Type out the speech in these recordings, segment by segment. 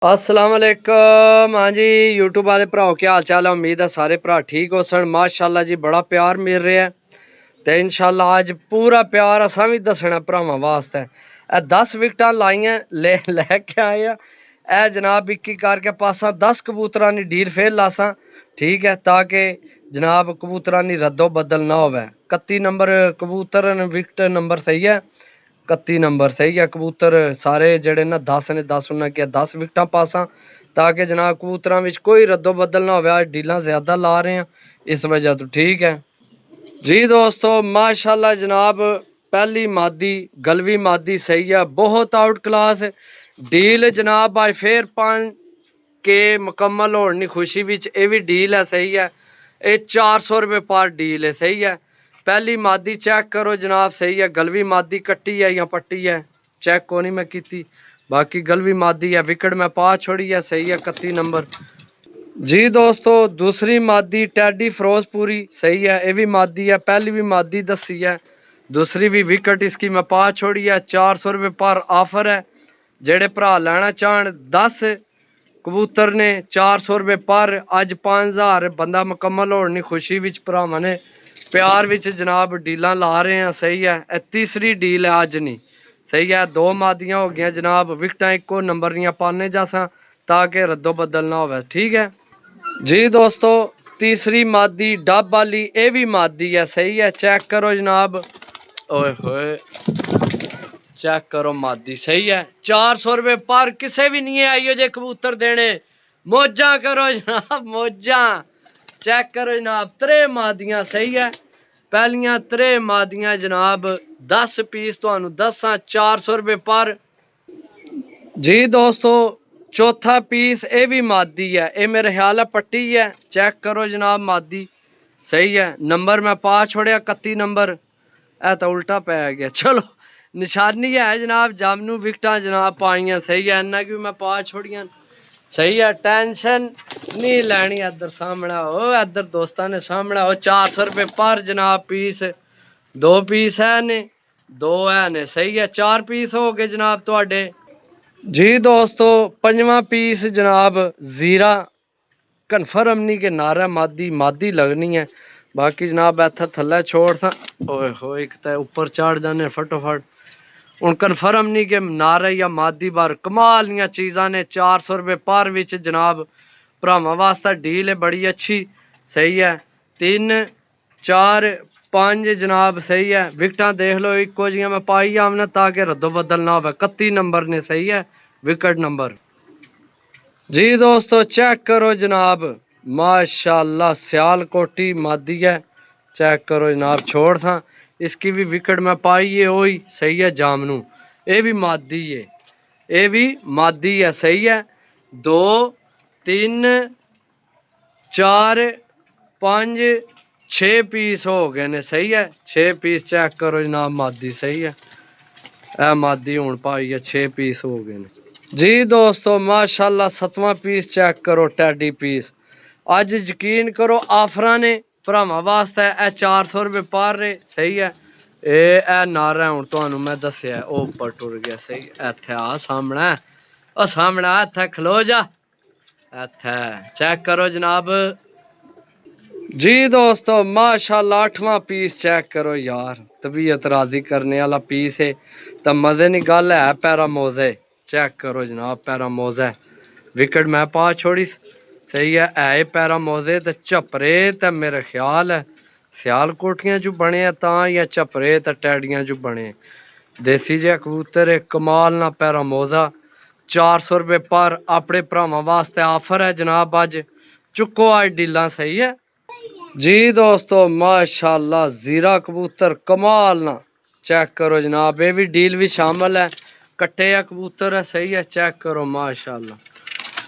अस्सलाम वालेकुम। हाँ जी यूट्यूब वाले भराओ क्या हाल चाल है। उम्मीद है सारे भरा ठीक हो सन। माशाल्लाह जी बड़ा प्यार मिल रहा है तो इंशाल्लाह आज पूरा प्यार असा भी दसना भरावां वास्ते। 10 विकटा लाइया लैके आए हैं। ए जनाब इक्की करके पासा 10 कबूतरां दी डील फिर लासा, ठीक है, ताकि जनाब कबूतरां दी रद्दो बदल ना होवे। 31 नंबर कबूतर विकट नंबर सही है, 31 नंबर सही है। कबूतर सारे जड़े ना 10 ने 10 उन्हें किया 10 विकटा पासा, ताकि जनाब कबूतरां विच कोई रद्दो बदल ना होवे। आज डीलां ज्यादा ला रहे हैं इस वजह तो, ठीक है जी दोस्तों। माशाल्लाह जनाब पहली मादी गलवी मादी सही है, बहुत आउट क्लास डील जनाब। आज फिर 5 के मुकम्मल होने खुशी विच ये भी डील है, सही है। ये 400 रुपये पर डील है, सही है। पहली मादी चेक करो जनाब, सही है। गलवी मादी कट्टी है या पट्टी है चेक को नहीं मैं की, बाकी गलवी मादी है। विकेट में पा छोड़ी है, सही है। 31 नंबर जी दोस्तों। दूसरी मादी टैडी फिरोजपुरी सही है, ये भी मादी है। पहली भी मादी दसी है, दूसरी भी विकेट इसकी मैं पा छोड़ी है। 400 रुपये पर ऑफर है। जेड़े भरा लेना चाहन 10 कबूतर ने 400 रुपये पर। अज 5000 बंदा मुकम्मल होने खुशी विच भरावां ने प्यार विच जनाब डीलां ला रहे हैं, सही है। तीसरी डील है अज नहीं, सही है। 2 मादियां हो गई जनाब। विकटा एको नंबर दियां पाने जासा ताकि रद्दो बदल ना होवे, ठीक है जी दोस्तों। तीसरी मादी डब वाली ये भी मादी है, सही है। चेक करो जनाब, ओए होए चेक करो मादी सही है। 400 रुपये पर किसे भी नहीं आइयो जे कबूतर देने। मौजा करो जनाब मौजा। चेक करो जनाब 3 मादियां सही है। पहलियां 3 मादियां जनाब 10 पीस तो 10 400 रुपये पर जी दोस्तों। चौथा पीस ये भी मादी है, ये मेरे ख्याल है पट्टी है। चेक करो जनाब मादी सही है। नंबर मैं पा छोड़िया 31 नंबर। ए तो उल्टा पै गया, चलो निशानी है जनाब। जामनू विकटा जनाब पाइया, सही है। इन्ना की मैं पा छोड़िया, सही है। टेंशन नहीं लैनी। इधर सामने हो, इधर दोस्तों ने सामने हो। 400 रुपये पर जनाब पीस। 2 पीस है ने, 2 है ने, सही है। 4 पीस हो गए जनाब तुहाडे जी दोस्तों। 5वां पीस जनाब जीरा कन्फर्म नहीं के नारा मादी मादी लगनी है। बाकी जनाब इतना थल्ले छोड़ था, ओए हो एक तो ऊपर चढ़ जाने फटोफट। हूँ कन्फर्म नहीं कि नारे या मादी बार कमाल दियां चीज़ां ने। 400 रुपये पर विच जनाब भरावां वास्ते डील है बड़ी अच्छी, सही है। 3 4 5 जनाब सही है। विकटा देख लो इको जियां मैं पाई आमना ताकि रद्दो बदल ना हो। 31 नंबर ने, सही है। विकेट नंबर जी दोस्तों चेक करो जनाब, माशाल्लाह सियालकोटी मादी है। चेक करो जनाब, छोड़ था इसकी भी विकेट में पाई है वही, सही है। जामनू ये भी मादी है, ये भी मादी है, सही है। 2 3 4 5 6 पीस हो गए ने, सही है। 6 पीस चेक करो जनाब मादी, सही है। ए मादी हूँ पाई है, 6 पीस हो गए ने जी दोस्तों। माशाल्लाह 7वां पीस चेक करो टैडी पीस। अज यकीन करो आफर ने भरावां वास्ते ए 400 रुपये पर रहे, सही है। ए नारा हूँ तुहानू मैं दसिया ओ उपर टुर गया, सही। इत्थे आ सामने, ओ सामने इत्थे खलो जा, इत्थे चेक करो जनाब जी दोस्तों। माशाल्लाह 8वां पीस चेक करो यार, तबीयत राजी करने वाला पीस है तो मजे की गल है। पैरा मोजे चेक करो जनाब, पैरा मोजा विकेट मैं पा छोड़ी, सही है। पैरा मोजे तो झपरे तो मेरे ख्याल है सियालकोटियां चू बने ता या झपरे तो टैडियां चू बने। देसी जे कबूतर है कमाल ना पैरा मोजा। 400 रुपये पर अपने भरावां वास्ते ऑफर है जनाब। अज चुको अज डीलां, सही है जी दोस्तों। माशाल्लाह जीरा कबूतर कमाल ना, चेक करो जनाब। ये भी डील भी शामिल है, कट्टे या कबूतर है, सही है। चेक करो माशाल्लाह,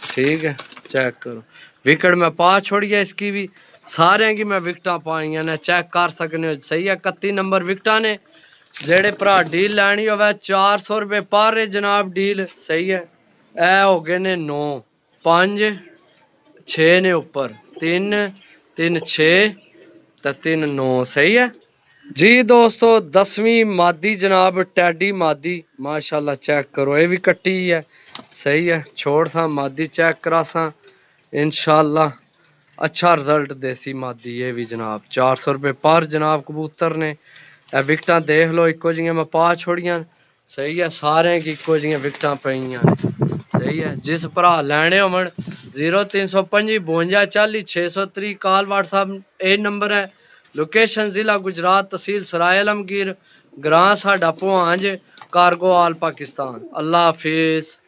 ठीक है। चेक करो विकेट में पा छोड़ी है इसकी भी। सारे की मैं विकटा पाई ने, चेक कर सकने हो, सही है। 31 नंबर विकटा ने। जेड़े भरा डील लैनी हो 400 रुपये पर जनाब डील, सही है। ए हो गए ने 9 5 6 ने उपर 3 3 6 3 9, सही है जी दोस्तों। 10वीं मादी जनाब टैडी मादी, माशाल्लाह चेक करो ये भी कट्टी है, सही है, छोड़ सा मादी चेक करा सा इंशाल्लाह अच्छा रिजल्ट देसी मादी ये भी जनाब। 400 रुपये पर जनाब कबूतर ने। विकटा देख लो इको जियां मैं पा छोड़ियां। सही है, सारे की इको जियां विकटा पईयां ने। सही है, जिस भरा लैने होवन 0325 52 40 630 कॉल व्हाट्सएप ए नंबर है। लोकेशन जिला गुजरात, तहसील सराय आलमगीर, ग्रां साडा भुआंज, कारगोवाल पाकिस्तान। अल्लाह हाफिज।